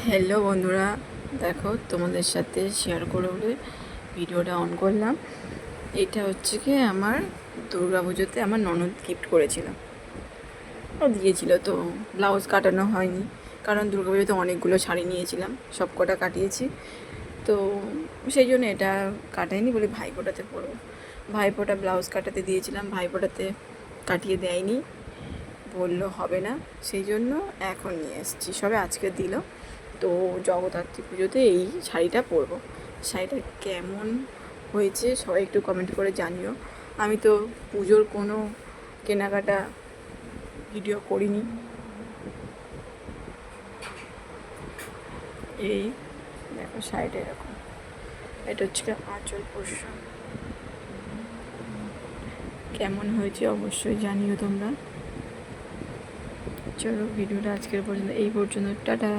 Hello বন্ধুরা, দেখো তোমাদের সাথে শেয়ার করে বলে ভিডিওটা অন করলাম। এটা হচ্ছে কি আমার দুর্গা পুজোতে আমার ননদ গিফট করেছিল, ও দিয়েছিল। তো ব্লাউজ কাটানো হয়নি, কারণ দুর্গা পুজোতে অনেকগুলো শাড়ি নিয়েছিলাম, সব কটা কাটিয়েছি। তো সেই জন্য এটা কাটাইনি, বলে ভাইফোঁটাতে পরবো। ভাইফোঁটা ব্লাউজ কাটাতে দিয়েছিলাম, ভাইফোঁটাতে কাটিয়ে দেয়নি, বললো হবে না, সেই জন্য এখন নিয়ে এসেছি, সবে আজকে দিল। তো জগদ্ধাত্রী পুজোতে এই শাড়িটা পরবো। শাড়িটা কেমন হয়েছে সবাই একটু কমেন্ট করে জানিও। আমি তো পুজোর কোনো কেনাকাটা ভিডিও করিনি। এই দেখো শাড়িটা এরকম, এটা হচ্ছে আঁচল পোর্শন। কেমন হয়েছে অবশ্যই জানিও তোমরা। চলো ভিডিওটা আজকের পর্যন্ত এই পর্যন্ত, টাটা।